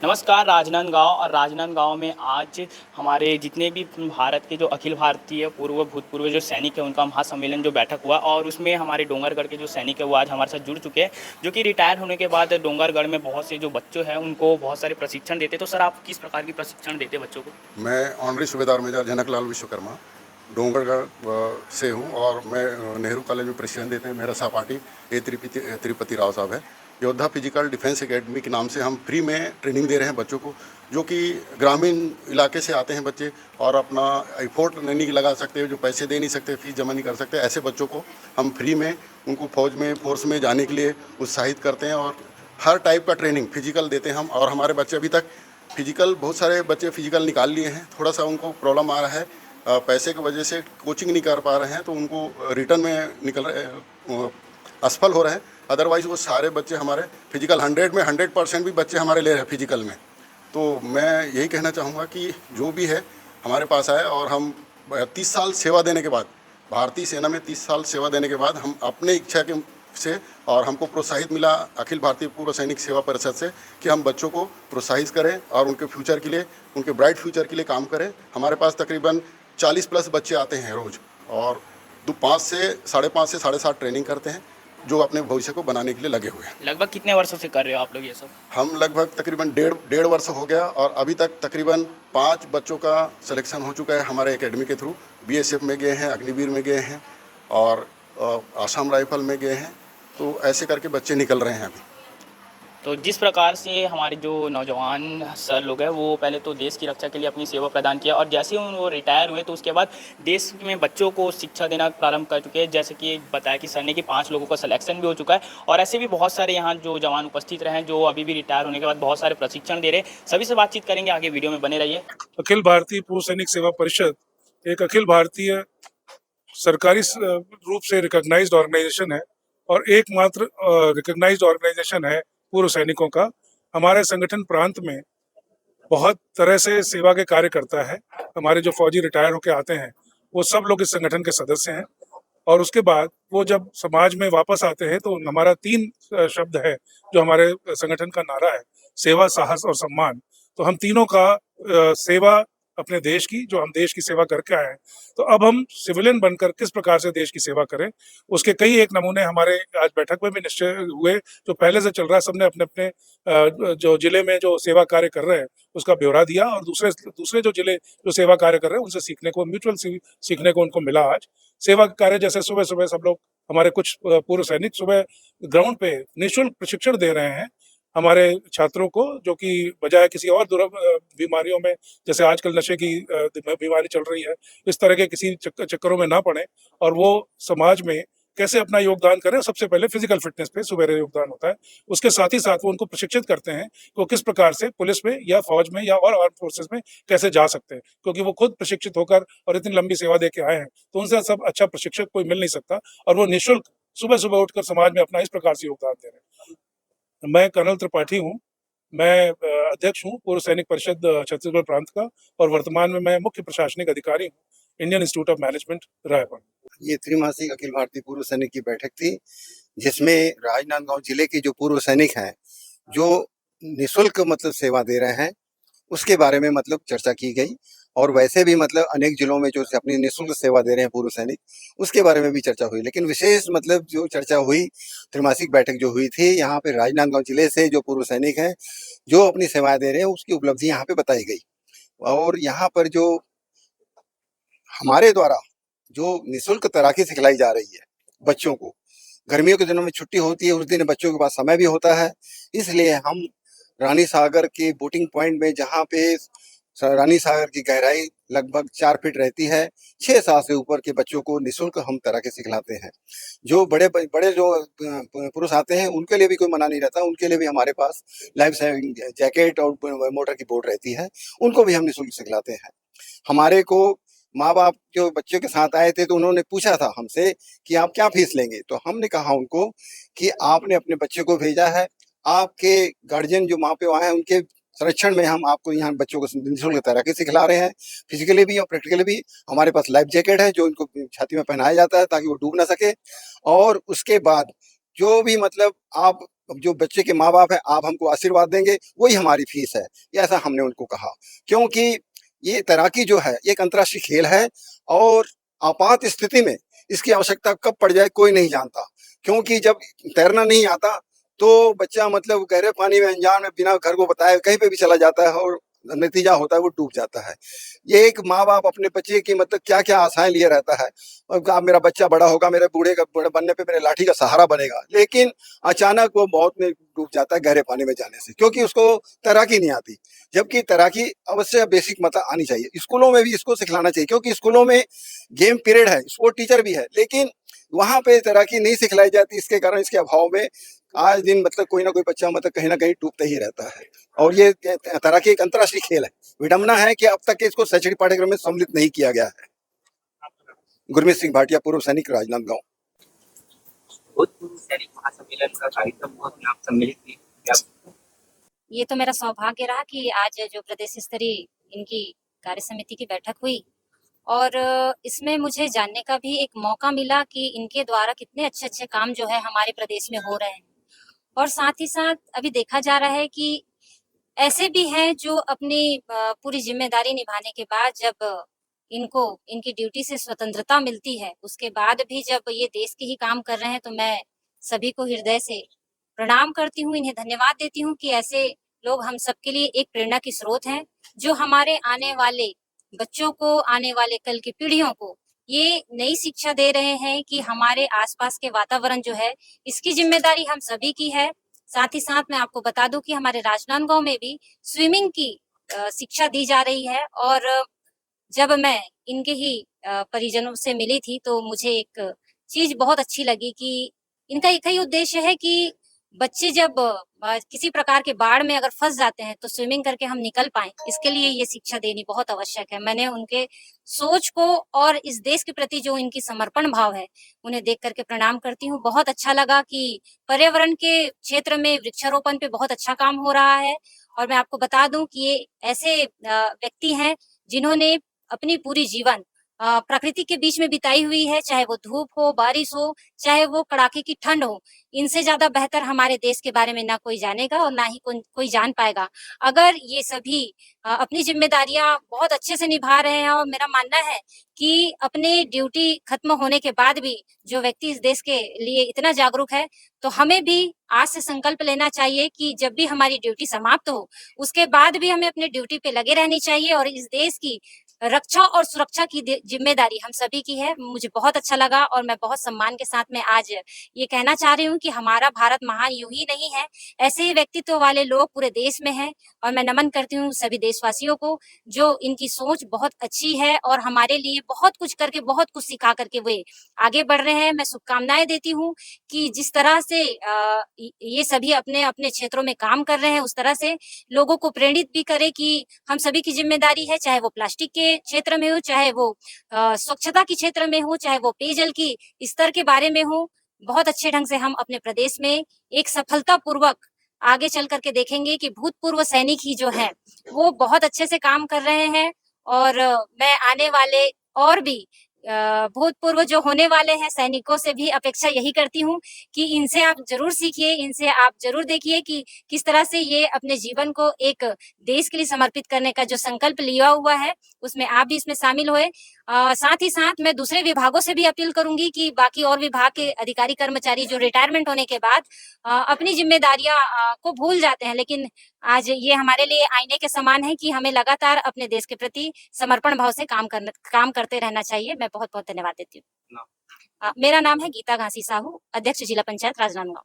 नमस्कार राजनांदगांव और राजनांदगांव में आज हमारे जितने भी भारत के जो अखिल भारतीय भूतपूर्व जो सैनिक हैं उनका महासम्मेलन जो बैठक हुआ और उसमें हमारे डोंगरगढ़ के जो सैनिक है वो आज हमारे साथ जुड़ चुके हैं जो कि रिटायर होने के बाद डोंगरगढ़ में बहुत से जो बच्चे हैं उनको बहुत सारे प्रशिक्षण देते। तो सर आप किस प्रकार की प्रशिक्षण देते बच्चों को? मैं ऑनरी सूबेदार मेजर जनकलाल विश्वकर्मा डोंगरगढ़ से हूँ और मैं नेहरू कॉलेज में प्रशिक्षण देते हैं। मेरा सहपाठी त्रिपति राव साहब है। योद्धा फिजिकल डिफेंस एकेडमी के नाम से हम फ्री में ट्रेनिंग दे रहे हैं बच्चों को, जो कि ग्रामीण इलाके से आते हैं बच्चे और अपना एफोर्ट नहीं लगा सकते, जो पैसे दे नहीं सकते, फीस जमा नहीं कर सकते, ऐसे बच्चों को हम फ्री में उनको फौज में फोर्स में जाने के लिए उत्साहित करते हैं और हर टाइप का ट्रेनिंग फिजिकल देते हैं हम। और हमारे बच्चे अभी तक फिजिकल, बहुत सारे बच्चे फिजिकल निकाल लिए हैं। थोड़ा सा उनको प्रॉब्लम आ रहा है, पैसे की वजह से कोचिंग नहीं कर पा रहे हैं, तो उनको रिटर्न में निकल रहे असफल हो रहे हैं। अदरवाइज़ वो सारे बच्चे हमारे फिजिकल 100 में 100% भी बच्चे हमारे ले रहे हैं फिजिकल में। तो मैं यही कहना चाहूँगा कि जो भी है हमारे पास आए और हम 30 साल सेवा देने के बाद, भारतीय सेना में 30 साल सेवा देने के बाद हम अपने इच्छा के से और हमको प्रोत्साहित मिला अखिल भारतीय पूर्व सैनिक सेवा परिषद से कि हम बच्चों को प्रोत्साहित करें और उनके फ्यूचर के लिए, उनके ब्राइट फ्यूचर के लिए काम करें। हमारे पास तकरीबन 40 प्लस बच्चे आते हैं रोज़ और 5 से 5.5 से 7.5 ट्रेनिंग करते हैं, जो अपने भविष्य को बनाने के लिए लगे हुए हैं। लगभग कितने वर्षों से कर रहे हो आप लोग ये सब? हम लगभग तकरीबन डेढ़ वर्ष हो गया और अभी तक तकरीबन 5 बच्चों का सिलेक्शन हो चुका है हमारे एकेडमी के थ्रू। बीएसएफ में गए हैं, अग्निवीर में गए हैं और आसाम राइफल में गए हैं। तो ऐसे करके बच्चे निकल रहे हैं अभी। तो जिस प्रकार से हमारे जो नौजवान सर लोग हैं वो पहले तो देश की रक्षा के लिए अपनी सेवा प्रदान किया और जैसे ही वो रिटायर हुए तो उसके बाद देश में बच्चों को शिक्षा देना प्रारंभ कर चुके हैं। जैसे कि बताया कि सर ने कि 5 लोगों का सिलेक्शन भी हो चुका है और ऐसे भी बहुत सारे यहाँ जो जवान उपस्थित रहे हैं जो अभी भी रिटायर होने के बाद बहुत सारे प्रशिक्षण दे रहे हैं। सभी से बातचीत करेंगे, आगे वीडियो में बने रहिए। अखिल भारतीय पूर्व सैनिक सेवा परिषद एक अखिल भारतीय सरकारी रूप से रिकॉग्नाइज्ड ऑर्गेनाइजेशन है और एकमात्र रिकॉग्नाइज्ड ऑर्गेनाइजेशन है पूर्व सैनिकों का। हमारे संगठन प्रांत में बहुत तरह से सेवा के कार्य करता है। हमारे जो फौजी रिटायर होकर आते हैं वो सब लोग इस संगठन के सदस्य हैं और उसके बाद वो जब समाज में वापस आते हैं तो हमारा 3 शब्द है जो हमारे संगठन का नारा है: सेवा, साहस और सम्मान। तो हम तीनों का सेवा अपने देश की, जो हम देश की सेवा करके आए हैं, तो अब हम सिविलियन बनकर किस प्रकार से देश की सेवा करें, उसके कई एक नमूने हमारे आज बैठक में भी निश्चय हुए। जो पहले से चल रहा है, सबने अपने अपने जो जिले में जो सेवा कार्य कर रहे हैं उसका ब्यौरा दिया और दूसरे दूसरे जो जिले जो सेवा कार्य कर रहे हैं उनसे सीखने को, म्यूचुअल सीखने को उनको मिला। आज सेवा कार्य जैसे सुबह सुबह सब लोग, हमारे कुछ पूर्व सैनिक सुबह ग्राउंड पे निःशुल्क प्रशिक्षण दे रहे हैं हमारे छात्रों को, जो कि बजाय किसी और दुर्लभ बीमारियों में, जैसे आजकल नशे की बीमारी चल रही है, इस तरह के किसी चक्करों में ना पड़े और वो समाज में कैसे अपना योगदान करें। सबसे पहले फिजिकल फिटनेस पे सुबह योगदान होता है, उसके साथ ही साथ वो उनको प्रशिक्षित करते हैं कि वो किस प्रकार से पुलिस में या फौज में या और आर्म फोर्सेस में कैसे जा सकते हैं, क्योंकि वो खुद प्रशिक्षित होकर और इतनी लंबी सेवा दे के आए हैं, तो उनसे सब अच्छा प्रशिक्षक कोई मिल नहीं सकता और वो निःशुल्क सुबह सुबह उठकर समाज में अपना इस प्रकार से योगदान दे रहे हैं। मैं कर्नल त्रिपाठी हूँ। मैं अध्यक्ष हूँ पूर्व सैनिक परिषद छत्तीसगढ़ प्रांत का और वर्तमान में मैं मुख्य प्रशासनिक अधिकारी हूँ Indian institute of management Raipur. ये त्रिमासिक अखिल भारतीय पूर्व सैनिक की बैठक थी, जिसमें राजनांदगांव जिले के जो पूर्व सैनिक हैं, जो निःशुल्क मतलब सेवा दे रहे हैं, उसके बारे में मतलब चर्चा की गई। और वैसे भी मतलब अनेक जिलों में जो अपनी निःशुल्क सेवा दे रहे हैं पूर्व सैनिक, उसके बारे में भी चर्चा हुई। लेकिन विशेष मतलब जो चर्चा हुई, त्रिमासिक बैठक जो हुई थी, यहाँ पे राजनांदगांव जिले से जो पूर्व सैनिक हैं, जो अपनी सेवाएं दे रहे हैं, उसकी उपलब्धि यहाँ पे बताई गई। और यहाँ पर जो हमारे द्वारा जो निःशुल्क तैराकी सिखलाई जा रही है बच्चों को, गर्मियों के दिनों में छुट्टी होती है, उस दिन बच्चों के पास समय भी होता है, इसलिए हम रानी सागर के बोटिंग पॉइंट में, जहाँ पे रानी सागर की गहराई लगभग 4 फीट रहती है, 6 साल से ऊपर के बच्चों को निःशुल्क हम तैराकी सिखलाते हैं। जो बड़े बड़े जो पुरुष आते हैं उनके लिए भी कोई मना नहीं रहता, उनके लिए भी हमारे पास लाइफ सेविंग जैकेट और मोटर की बोट रहती है, उनको भी हम निःशुल्क सिखलाते हैं। हमारे को माँ बाप जो बच्चों के साथ आए थे तो उन्होंने पूछा था हमसे कि आप क्या फीस लेंगे, तो हमने कहा उनको कि आपने अपने बच्चे को भेजा है, आपके गार्जियन जो माँ पे आए हैं उनके संरक्षण में हम आपको यहाँ बच्चों को निःशुल्क तैराकी सिखला रहे हैं, फिजिकली भी और प्रैक्टिकली भी। हमारे पास लाइफ जैकेट है जो इनको छाती में पहनाया जाता है ताकि वो डूब ना सके। और उसके बाद जो भी मतलब आप जो बच्चे के माँ बाप है, आप हमको आशीर्वाद देंगे, वही हमारी फीस है, ऐसा हमने उनको कहा। क्योंकि ये तैराकी जो है ये एक अंतर्राष्ट्रीय खेल है और आपात स्थिति में इसकी आवश्यकता कब पड़ जाए कोई नहीं जानता। क्योंकि जब तैरना नहीं आता तो बच्चा मतलब गहरे पानी में अनजान में बिना घर को बताए कहीं पे भी चला जाता है और नतीजा होता है वो डूब जाता है। ये एक माँ बाप अपने बच्चे की मतलब क्या क्या आशाएं लिए रहता है, और अब मेरा बच्चा बड़ा होगा, मेरे बूढ़े का बड़े बनने पे मेरे लाठी का सहारा बनेगा, लेकिन अचानक वो मौत में डूब जाता है गहरे पानी में जाने से, क्योंकि उसको तैराकी नहीं आती। जबकि तैराकी अवश्य बेसिक मतलब आनी चाहिए, स्कूलों में भी इसको सिखलाना चाहिए, क्योंकि स्कूलों में गेम पीरियड है, स्पोर्ट टीचर भी है, लेकिन वहां पे तैराकी नहीं सिखलाई जाती। इसके कारण, इसके अभाव में आज दिन मतलब कोई ना कोई बच्चा मतलब कहीं ना कहीं डूबता ही रहता है। और ये तैराकी एक अंतर्राष्ट्रीय खेल है। विडम्बना है कि अब तक इसको शैक्षणिक पाठ्यक्रम में सम्मिलित नहीं किया गया है। गुरमीत सिंह भाटिया, पूर्व सैनिक, राजनांदगांव। भूतपूर्व सैनिक महासम्मेलन का कार्यक्रम हुआ, उसमें आप सम्मिलित हुए, क्या? ये तो मेरा सौभाग्य रहा कि आज जो प्रदेश स्तरीय इनकी कार्य समिति की बैठक हुई और इसमें मुझे जानने का भी एक मौका मिला कि इनके द्वारा कितने अच्छे अच्छे काम जो है हमारे प्रदेश में हो रहे हैं। और साथ ही साथ अभी देखा जा रहा है कि ऐसे भी हैं जो अपनी पूरी जिम्मेदारी निभाने के बाद जब इनको इनकी ड्यूटी से स्वतंत्रता मिलती है, उसके बाद भी जब ये देश के ही काम कर रहे हैं, तो मैं सभी को हृदय से प्रणाम करती हूँ, इन्हें धन्यवाद देती हूँ कि ऐसे लोग हम सबके लिए एक प्रेरणा की स्रोत हैं, जो हमारे आने वाले बच्चों को, आने वाले कल की पीढ़ियों को ये नई शिक्षा दे रहे हैं कि हमारे आसपास के वातावरण जो है, इसकी जिम्मेदारी हम सभी की है। साथ ही साथ मैं आपको बता दूं कि हमारे राजनांदगांव में भी स्विमिंग की शिक्षा दी जा रही है। और जब मैं इनके ही परिजनों से मिली थी तो मुझे एक चीज बहुत अच्छी लगी कि इनका एक ही उद्देश्य है कि बच्चे जब किसी प्रकार के बाढ़ में अगर फंस जाते हैं तो स्विमिंग करके हम निकल पाएं, इसके लिए ये शिक्षा देनी बहुत आवश्यक है। मैंने उनके सोच को और इस देश के प्रति जो इनकी समर्पण भाव है उन्हें देख करके प्रणाम करती हूँ। बहुत अच्छा लगा कि पर्यावरण के क्षेत्र में वृक्षारोपण पे बहुत अच्छा काम हो रहा है। और मैं आपको बता दूं कि ये ऐसे व्यक्ति हैं जिन्होंने अपनी पूरी जीवन प्रकृति के बीच में बिताई हुई है, चाहे वो धूप हो, बारिश हो, चाहे वो कड़ाके की ठंड हो। इनसे ज्यादा बेहतर हमारे देश के बारे में ना कोई जानेगा और ना ही कोई जान पाएगा। अगर ये सभी अपनी जिम्मेदारियां बहुत अच्छे से निभा रहे हैं और मेरा मानना है कि अपनी ड्यूटी खत्म होने के बाद भी जो व्यक्ति इस देश के लिए इतना जागरूक है, तो हमें भी आज से संकल्प लेना चाहिए कि जब भी हमारी ड्यूटी समाप्त हो, उसके बाद भी हमें अपने ड्यूटी पे लगे रहनी चाहिए और इस देश की रक्षा और सुरक्षा की जिम्मेदारी हम सभी की है। मुझे बहुत अच्छा लगा और मैं बहुत सम्मान के साथ में आज ये कहना चाह रही हूँ कि हमारा भारत महान यूं ही नहीं है, ऐसे ही व्यक्तित्व वाले लोग पूरे देश में हैं। और मैं नमन करती हूँ सभी देशवासियों को जो इनकी सोच बहुत अच्छी है और हमारे लिए बहुत कुछ करके, बहुत कुछ सिखा करके वे आगे बढ़ रहे हैं। मैं शुभकामनाएं देती हूँ कि जिस तरह से ये सभी अपने अपने क्षेत्रों में काम कर रहे हैं, उस तरह से लोगों को प्रेरित भी करे कि हम सभी की जिम्मेदारी है, चाहे वो प्लास्टिक के क्षेत्र में हो, चाहे वो स्वच्छता के क्षेत्र में हो, चाहे वो पेयजल की स्तर के बारे में हो। बहुत अच्छे ढंग से हम अपने प्रदेश में एक सफलता पूर्वक आगे चल करके देखेंगे कि भूतपूर्व सैनिक ही जो है वो बहुत अच्छे से काम कर रहे हैं। और मैं आने वाले और भी भूतपूर्व जो होने वाले हैं सैनिकों से भी अपेक्षा यही करती हूँ कि इनसे आप जरूर सीखिए, इनसे आप जरूर देखिए कि किस तरह से ये अपने जीवन को एक देश के लिए समर्पित करने का जो संकल्प लिया हुआ है, उसमें आप भी इसमें शामिल हुए। साथ ही साथ मैं दूसरे विभागों से भी अपील करूंगी कि बाकी और विभाग के अधिकारी कर्मचारी जो रिटायरमेंट होने के बाद अपनी जिम्मेदारियां को भूल जाते हैं, लेकिन आज ये हमारे लिए आईने के समान है कि हमें लगातार अपने देश के प्रति समर्पण भाव से काम करते रहना चाहिए। मैं बहुत बहुत धन्यवाद देती हूँ। मेरा नाम है गीता घासी साहू, अध्यक्ष जिला पंचायत राजनांदगांव।